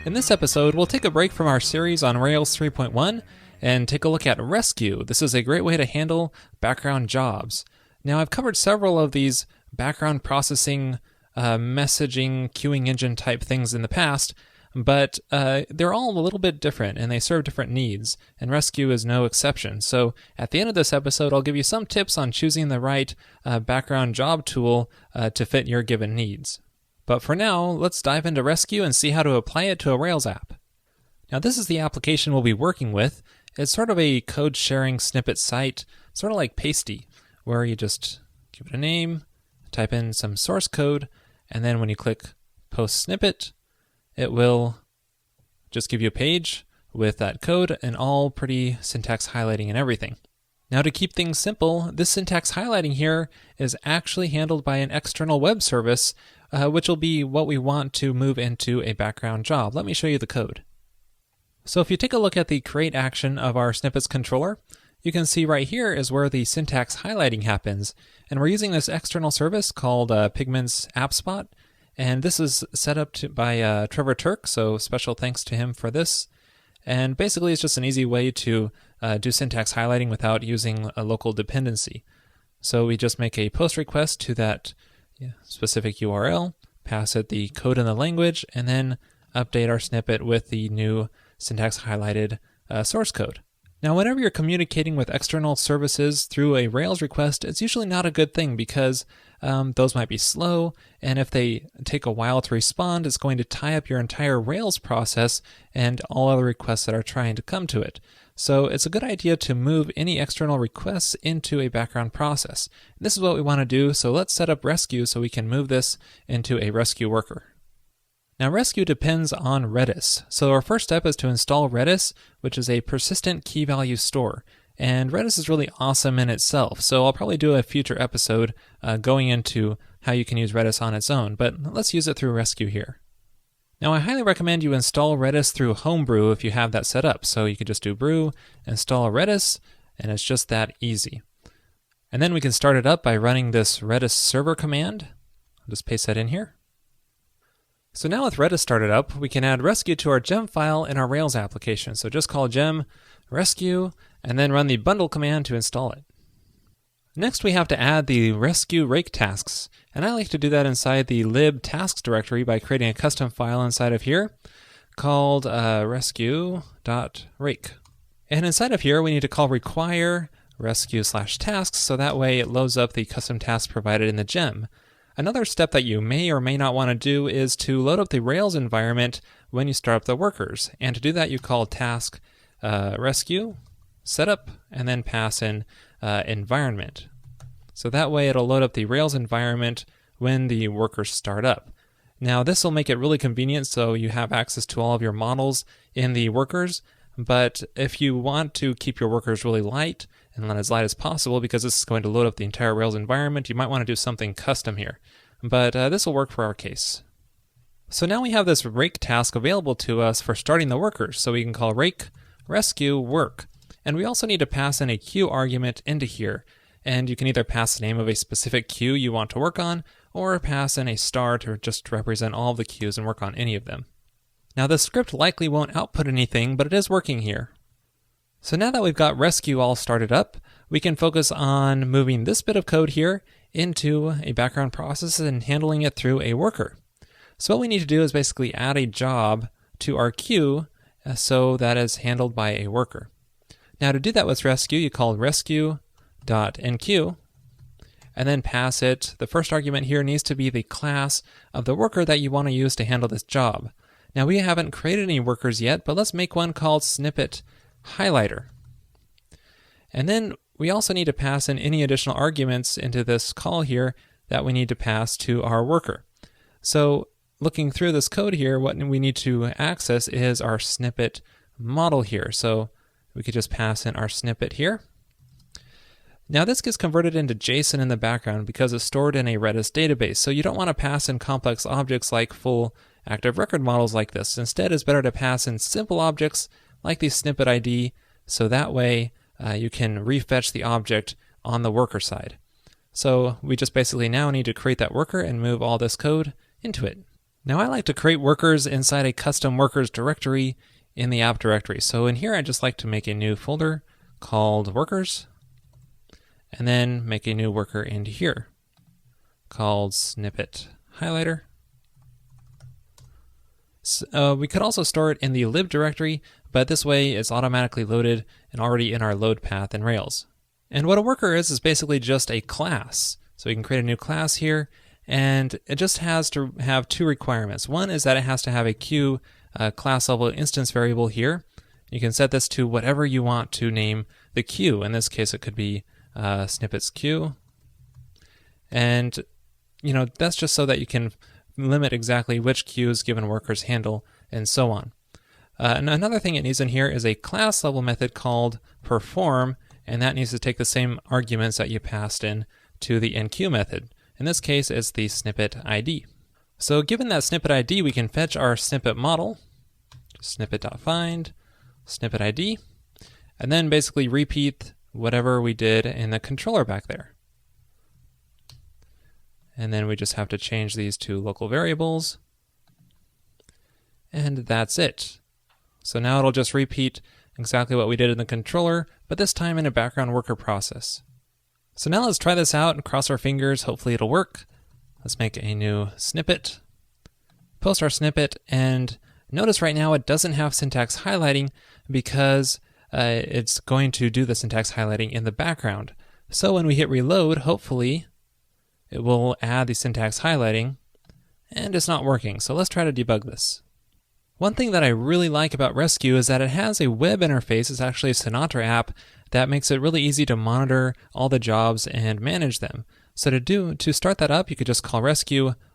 In this episode, we'll take a break from our series on Rails 3.1 and take a look at Resque. This is a great way to handle background jobs. Now, I've covered several of these background processing, messaging, queuing engine type things in the past, but they're all a little bit different and they serve different needs, and Resque is no exception. So at the end of this episode, I'll give you some tips on choosing the right background job tool to fit your given needs. But for now, let's dive into Resque and see how to apply it to a Rails app. Now, this is the application we'll be working with. It's sort of a code sharing snippet site, sort of like Pasty, where you just give it a name, type in some source code, and then when you click Post Snippet, it will just give you a page with that code and all pretty syntax highlighting and everything. Now, to keep things simple, this syntax highlighting here is actually handled by an external web service, which will be what we want to move into a background job. Let me show you the code. So if you take a look at the create action of our snippets controller, you can see right here is where the syntax highlighting happens. And we're using this external service called Pigment's AppSpot. And this is set up by Trevor Turk, so special thanks to him for this. And basically it's just an easy way to do syntax highlighting without using a local dependency. So we just make a post request to that specific URL, pass it the code and the language, and then update our snippet with the new syntax highlighted source code. Now, whenever you're communicating with external services through a Rails request, it's usually not a good thing because those might be slow, and if they take a while to respond, it's going to tie up your entire Rails process and all other requests that are trying to come to it. So it's a good idea to move any external requests into a background process. This is what we want to do, so let's set up Resque so we can move this into a Resque worker. Now, Resque depends on Redis. So our first step is to install Redis, which is a persistent key value store. And Redis is really awesome in itself, so I'll probably do a future episode going into how you can use Redis on its own, but let's use it through Resque here. Now, I highly recommend you install Redis through Homebrew if you have that set up. So you can just do brew, install Redis, and it's just that easy. And then we can start it up by running this Redis server command. I'll just paste that in here. So now with Redis started up, we can add Resque to our gem file in our Rails application. So just call gem resque and then run the bundle command to install it. Next, we have to add the Resque rake tasks, and I like to do that inside the lib tasks directory by creating a custom file inside of here called resque.rake. And inside of here, we need to call require resque/tasks, so that way it loads up the custom tasks provided in the gem. Another step that you may or may not want to do is to load up the Rails environment when you start up the workers. And to do that, you call task resque setup and then pass in environment. So that way it'll load up the Rails environment when the workers start up. Now this will make it really convenient so you have access to all of your models in the workers, but if you want to keep your workers really light and as light as possible, because this is going to load up the entire Rails environment, you might want to do something custom here. But this will work for our case. So now we have this rake task available to us for starting the workers, so we can call rake resque work. And we also need to pass in a queue argument into here. And you can either pass the name of a specific queue you want to work on, or pass in a star to just represent all of the queues and work on any of them. Now the script likely won't output anything, but it is working here. So now that we've got Resque all started up, we can focus on moving this bit of code here into a background process and handling it through a worker. So what we need to do is basically add a job to our queue so that is handled by a worker. Now to do that with Resque, you call resque.enqueue and then pass it. The first argument here needs to be the class of the worker that you want to use to handle this job. Now we haven't created any workers yet, but let's make one called snippet highlighter. And then we also need to pass in any additional arguments into this call here that we need to pass to our worker. So looking through this code here, what we need to access is our snippet model here. So we could just pass in our snippet here. Now this gets converted into JSON in the background because it's stored in a Redis database. So you don't want to pass in complex objects like full active record models like this. Instead, it's better to pass in simple objects like the snippet ID, so that way you can refetch the object on the worker side. So we just basically now need to create that worker and move all this code into it. Now I like to create workers inside a custom workers directory in the app directory. So in here, I just like to make a new folder called workers, and then make a new worker into here called snippet highlighter. So, we could also store it in the lib directory, but this way it's automatically loaded and already in our load path in Rails. And what a worker is basically just a class. So we can create a new class here, and it just has to have two requirements. One is that it has to have a Q class level instance variable here. You can set this to whatever you want to name the queue. In this case, it could be snippets queue. And that's just so that you can limit exactly which queues given workers handle and so on. And another thing it needs in here is a class level method called perform, and that needs to take the same arguments that you passed in to the enqueue method. In this case, it's the snippet ID. So given that snippet ID, we can fetch our snippet model, snippet.find, snippet ID, and then basically repeat whatever we did in the controller back there. And then we just have to change these to local variables. And that's it. So now it'll just repeat exactly what we did in the controller, but this time in a background worker process. So now let's try this out and cross our fingers. Hopefully it'll work. Let's make a new snippet, post our snippet, and notice right now it doesn't have syntax highlighting because it's going to do the syntax highlighting in the background. So when we hit reload, hopefully it will add the syntax highlighting, and it's not working. So let's try to debug this. One thing that I really like about Resque is that it has a web interface. It's actually a Sinatra app that makes it really easy to monitor all the jobs and manage them. So to start that up, you could just call Resque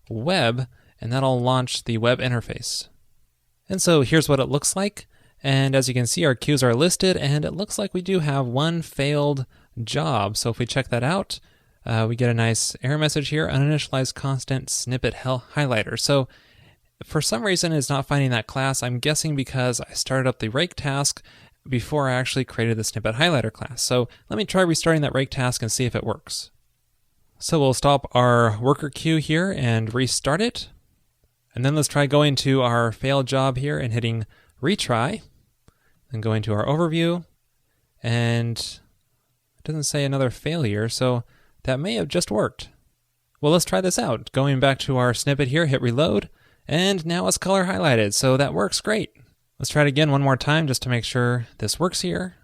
web, and that'll launch the web interface. And so here's what it looks like. And as you can see, our queues are listed, and it looks like we do have one failed job. So if we check that out, we get a nice error message here, uninitialized constant snippet highlighter. So for some reason it's not finding that class. I'm guessing because I started up the rake task before I actually created the snippet highlighter class. So let me try restarting that rake task and see if it works. So we'll stop our worker queue here and restart it. And then let's try going to our failed job here and hitting retry. Then going to our overview, and it doesn't say another failure, so that may have just worked. Well, let's try this out. Going back to our snippet here, hit reload, and now it's color highlighted, so that works great. Let's try it again one more time just to make sure this works here.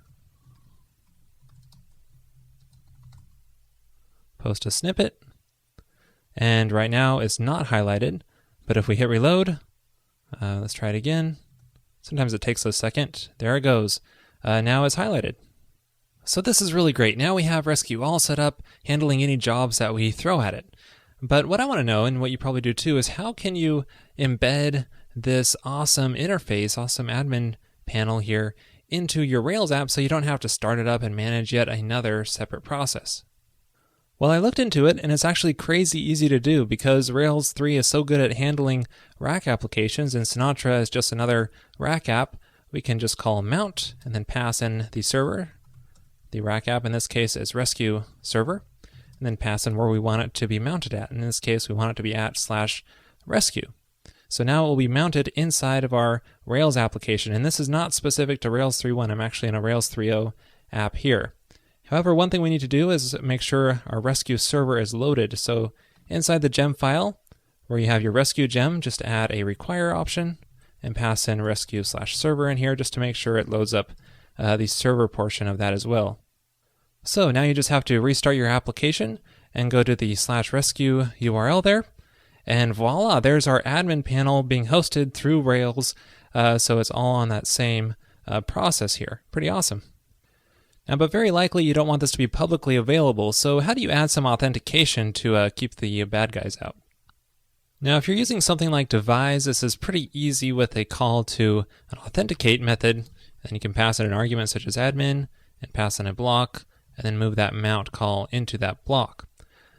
Post a snippet, and right now it's not highlighted, but if we hit reload, let's try it again. Sometimes it takes a second. There it goes. Now it's highlighted. So this is really great. Now we have Resque all set up, handling any jobs that we throw at it. But what I want to know, and what you probably do too, is how can you embed this awesome interface, awesome admin panel here into your Rails app so you don't have to start it up and manage yet another separate process? Well, I looked into it, and it's actually crazy easy to do because Rails 3 is so good at handling rack applications, and Sinatra is just another rack app. We can just call mount and then pass in the server. The rack app in this case is Resque server, and then pass in where we want it to be mounted at. In this case, we want it to be at /resque. So now it will be mounted inside of our Rails application, and this is not specific to Rails 3.1. I'm actually in a Rails 3.0 app here. However, one thing we need to do is make sure our Resque server is loaded. So inside the gem file, where you have your Resque gem, just add a require option and pass in resque/server in here just to make sure it loads up the server portion of that as well. So now you just have to restart your application and go to the /resque URL there. And voila, there's our admin panel being hosted through Rails. So it's all on that same process here. Pretty awesome. Now, but very likely you don't want this to be publicly available, so how do you add some authentication to keep the bad guys out? Now, if you're using something like devise, this is pretty easy with a call to an authenticate method, and you can pass in an argument such as admin, and pass in a block, and then move that mount call into that block.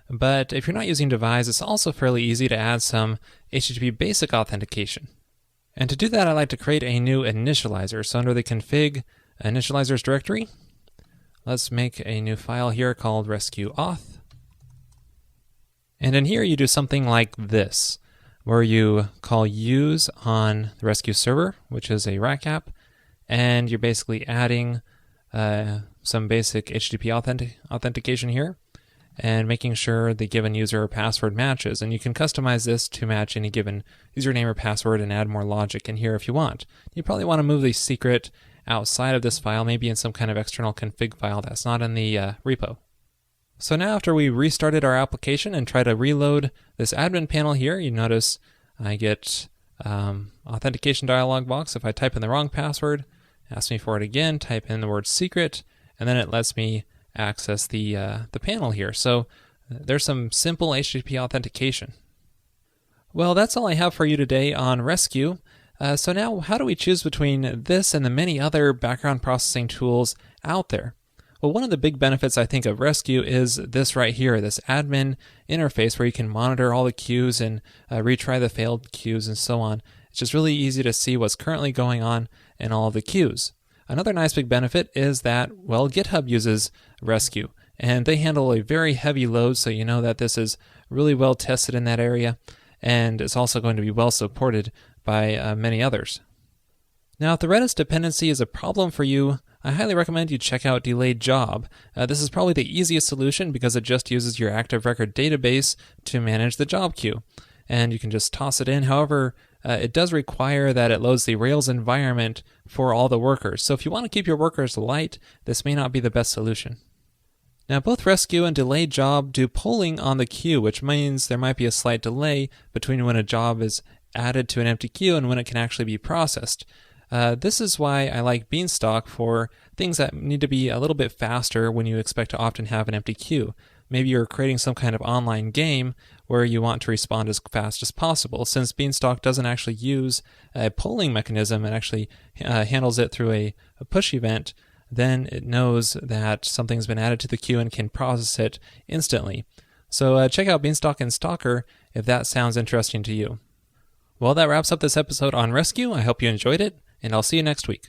But if you're not using devise, it's also fairly easy to add some HTTP basic authentication. And to do that, I like to create a new initializer. So under the config initializers directory, let's make a new file here called resque auth. And in here you do something like this. where you call use on the Resque server, which is a rack app, and you're basically adding some basic HTTP authentication here and making sure the given user or password matches. And you can customize this to match any given username or password and add more logic in here if you want. You probably want to move the secret outside of this file, maybe in some kind of external config file that's not in the repo. So now after we restarted our application and try to reload this admin panel here, you notice I get authentication dialog box. If I type in the wrong password, it asks me for it again, type in the word secret, and then it lets me access the panel here. So there's some simple HTTP authentication. Well, that's all I have for you today on Resque. So now how do we choose between this and the many other background processing tools out there? Well, one of the big benefits I think of Resque is this right here, this admin interface where you can monitor all the queues and retry the failed queues and so on. It's just really easy to see what's currently going on in all of the queues. Another nice big benefit is that, well, GitHub uses Resque, and they handle a very heavy load, so you know that this is really well tested in that area, and it's also going to be well supported by many others. Now, if the Redis dependency is a problem for you, I highly recommend you check out Delayed Job. This is probably the easiest solution because it just uses your active record database to manage the job queue. And you can just toss it in. However, it does require that it loads the Rails environment for all the workers. So if you want to keep your workers light, this may not be the best solution. Now, both Resque and Delayed Job do polling on the queue, which means there might be a slight delay between when a job is added to an empty queue and when it can actually be processed. This is why I like Beanstalk for things that need to be a little bit faster when you expect to often have an empty queue. Maybe you're creating some kind of online game where you want to respond as fast as possible. Since Beanstalk doesn't actually use a polling mechanism and actually handles it through a push event, then it knows that something's been added to the queue and can process it instantly. So check out Beanstalk and Stalker if that sounds interesting to you. Well, that wraps up this episode on Resque. I hope you enjoyed it, and I'll see you next week.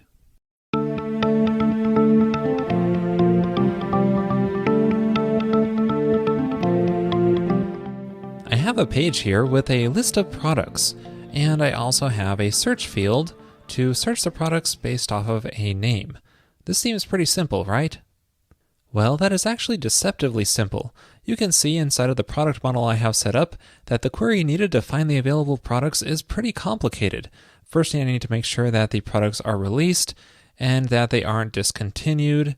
I have a page here with a list of products, and I also have a search field to search the products based off of a name. This seems pretty simple, right? Well, that is actually deceptively simple. You can see inside of the product model I have set up that the query needed to find the available products is pretty complicated. First, I need to make sure that the products are released and that they aren't discontinued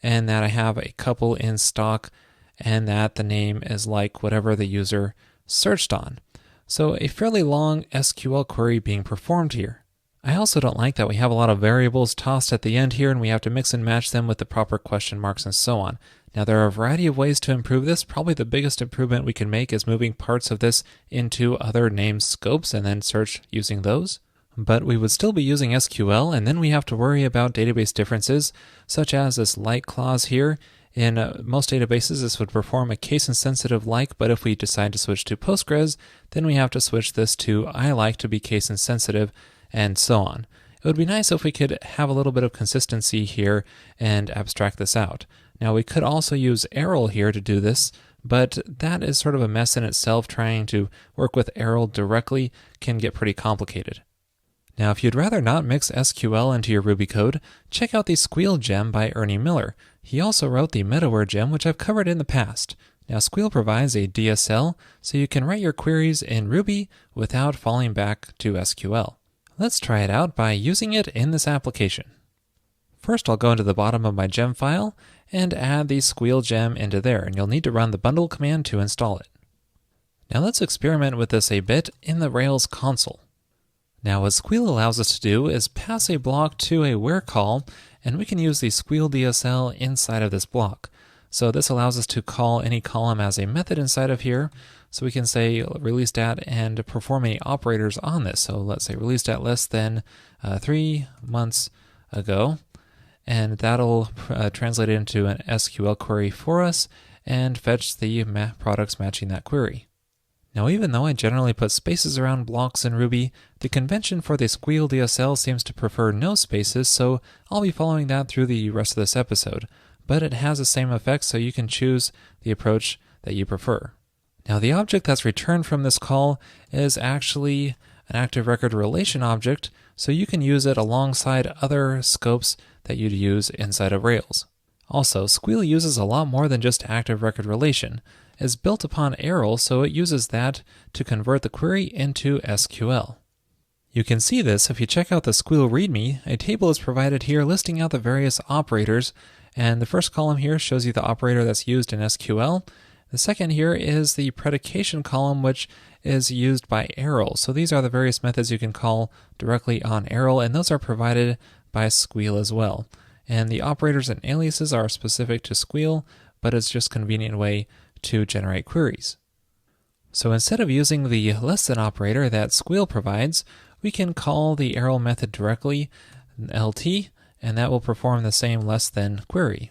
and that I have a couple in stock and that the name is like whatever the user searched on. So a fairly long SQL query being performed here. I also don't like that we have a lot of variables tossed at the end here and we have to mix and match them with the proper question marks and so on. Now there are a variety of ways to improve this. Probably the biggest improvement we can make is moving parts of this into other name scopes and then search using those. But we would still be using SQL, and then we have to worry about database differences, such as this like clause here. In most databases, this would perform a case-insensitive like, but if we decide to switch to Postgres, then we have to switch this to I like to be case-insensitive, and so on. It would be nice if we could have a little bit of consistency here and abstract this out. Now, we could also use Arel here to do this, but that is sort of a mess in itself. Trying to work with Arel directly can get pretty complicated. Now, if you'd rather not mix SQL into your Ruby code, check out the Squeal gem by Ernie Miller. He also wrote the Metaware gem, which I've covered in the past. Now, Squeal provides a DSL, so you can write your queries in Ruby without falling back to SQL. Let's try it out by using it in this application. First, I'll go into the bottom of my gem file and add the Squeal gem into there, and you'll need to run the bundle command to install it. Now let's experiment with this a bit in the Rails console. Now what Squeal allows us to do is pass a block to a where call, and we can use the Squeal DSL inside of this block. So this allows us to call any column as a method inside of here. So we can say release stat and perform any operators on this. So let's say release stat less than 3 months ago. And that'll translate it into an SQL query for us and fetch the products matching that query. Now, even though I generally put spaces around blocks in Ruby, the convention for the Squeal DSL seems to prefer no spaces, so I'll be following that through the rest of this episode. But it has the same effect, so you can choose the approach that you prefer. Now the object that's returned from this call is actually an active record relation object, so you can use it alongside other scopes that you'd use inside of Rails. Also, Squeal uses a lot more than just active record relation. It's built upon Arel, so it uses that to convert the query into SQL. You can see this if you check out the Squeal README. A table is provided here listing out the various operators, and the first column here shows you the operator that's used in SQL. The second here is the predication column, which is used by Arel. So these are the various methods you can call directly on Arel, and those are provided by Squeal as well. And the operators and aliases are specific to Squeal, but it's just a convenient way to generate queries. So instead of using the less than operator that Squeal provides, we can call the Arel method directly, LT, and that will perform the same less than query.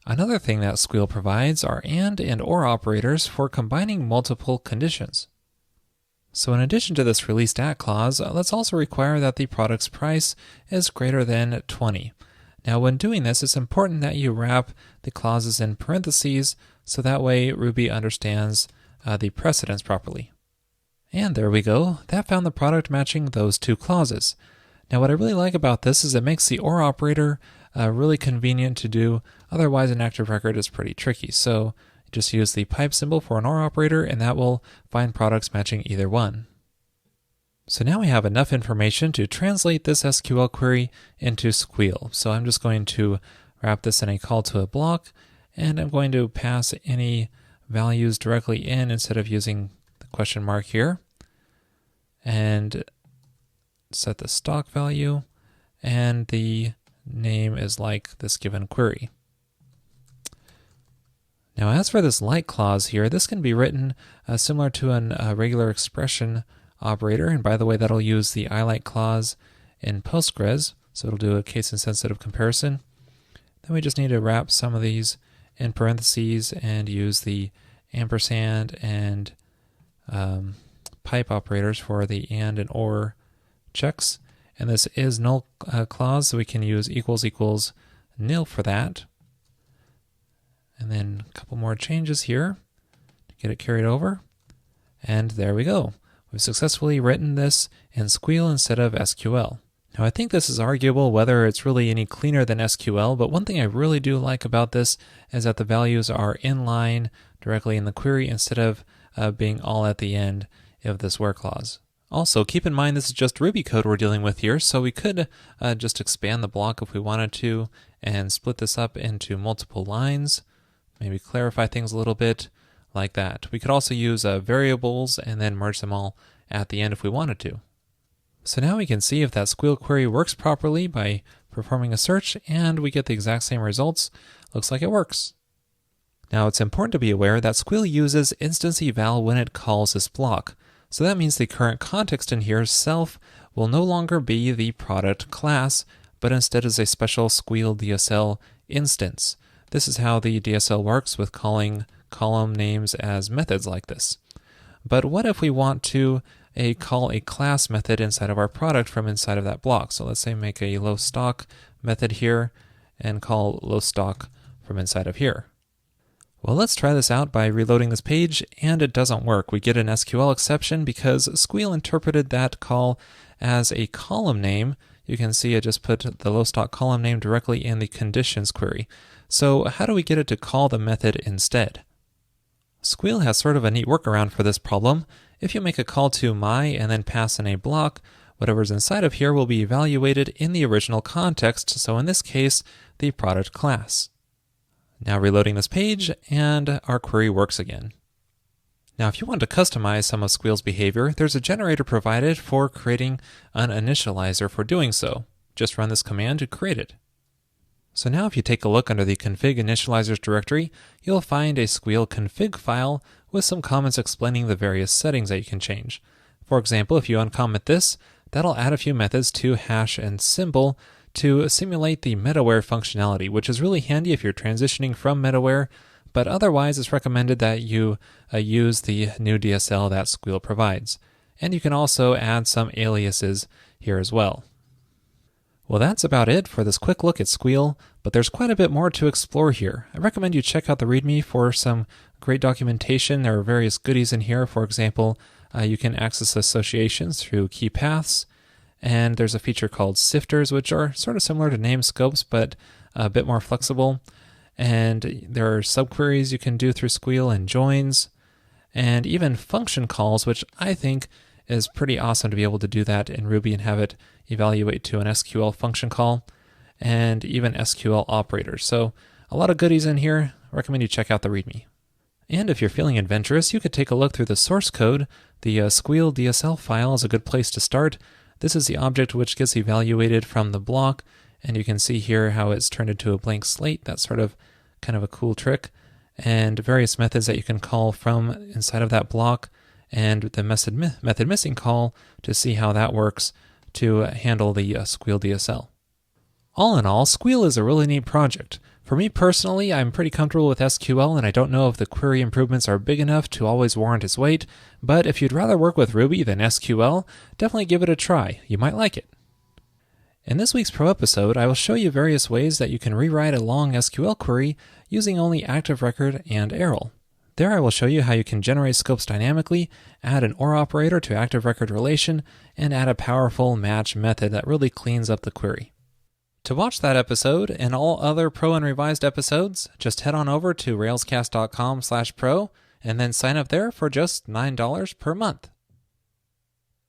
Another thing that Squeal provides are and or operators for combining multiple conditions. So in addition to this released at clause, let's also require that the product's price is greater than 20. Now when doing this, it's important that you wrap the clauses in parentheses, so that way Ruby understands the precedence properly. And there we go, that found the product matching those two clauses. Now what I really like about this is it makes the OR operator really convenient to do, otherwise an active record is pretty tricky. So just use the pipe symbol for an OR operator and that will find products matching either one. So now we have enough information to translate this SQL query into Squeal. So I'm just going to wrap this in a call to a block, and I'm going to pass any values directly in instead of using the question mark here, and set the stock value, and the name is like this given query. Now as for this like clause here, this can be written similar to a regular expression operator, and by the way, that'll use the ILike clause in Postgres, so it'll do a case-insensitive comparison. Then we just need to wrap some of these in parentheses and use the ampersand and pipe operators for the and or checks. And this is null clause, so we can use equals equals nil for that. And then a couple more changes here to get it carried over. And there we go. We've successfully written this in Squeal instead of SQL. Now I think this is arguable whether it's really any cleaner than SQL, but one thing I really do like about this is that the values are in line directly in the query instead of being all at the end of this where clause. Also, keep in mind this is just Ruby code we're dealing with here, so we could just expand the block if we wanted to and split this up into multiple lines, maybe clarify things a little bit like that. We could also use variables and then merge them all at the end if we wanted to. So now we can see if that Squeal query works properly by performing a search, and we get the exact same results. Looks like it works. Now it's important to be aware that Squeal uses instance eval when it calls this block. So that means the current context in here, self, will no longer be the product class, but instead is a special Squeal DSL instance. This is how the DSL works with calling column names as methods like this. But what if we want to call a class method inside of our product from inside of that block? So let's say make a low stock method here and call low stock from inside of here. Well, let's try this out by reloading this page, and it doesn't work. We get an SQL exception because Squeal interpreted that call as a column name. You can see I just put the low stock column name directly in the conditions query. So how do we get it to call the method instead? Squeal has sort of a neat workaround for this problem. If you make a call to my and then pass in a block, whatever's inside of here will be evaluated in the original context, so in this case, the product class. Now reloading this page, and our query works again. Now if you want to customize some of Squeal's behavior, there's a generator provided for creating an initializer for doing so. Just run this command to create it. So now if you take a look under the config initializers directory, you'll find a Squeal config file with some comments explaining the various settings that you can change. For example, if you uncomment this, that'll add a few methods to hash and symbol to simulate the metaware functionality, which is really handy if you're transitioning from metaware, but otherwise it's recommended that you use the new DSL that Squeal provides. And you can also add some aliases here as well. Well, that's about it for this quick look at Squeal, but there's quite a bit more to explore here. I recommend you check out the README for some great documentation. There are various goodies in here. For example, you can access associations through key paths, and there's a feature called sifters, which are sort of similar to name scopes, but a bit more flexible. And there are subqueries you can do through Squeal and joins, and even function calls, which I think is pretty awesome to be able to do that in Ruby and have it evaluate to an SQL function call, and even SQL operators. So a lot of goodies in here. I recommend you check out the README. And if you're feeling adventurous, you could take a look through the source code. The Squeal DSL file is a good place to start. This is the object which gets evaluated from the block, and you can see here how it's turned into a blank slate. That's sort of kind of a cool trick. And various methods that you can call from inside of that block, and the method missing call to see how that works to handle the Squeal DSL. All in all, Squeal is a really neat project. For me personally, I'm pretty comfortable with SQL, and I don't know if the query improvements are big enough to always warrant its weight, but if you'd rather work with Ruby than SQL, definitely give it a try. You might like it. In this week's Pro episode, I will show you various ways that you can rewrite a long SQL query using only Active Record and Arel. There I will show you how you can generate scopes dynamically, add an OR operator to Active Record relation, and add a powerful match method that really cleans up the query. To watch that episode and all other Pro and Revised episodes, just head on over to railscast.com/pro and then sign up there for just $9 per month.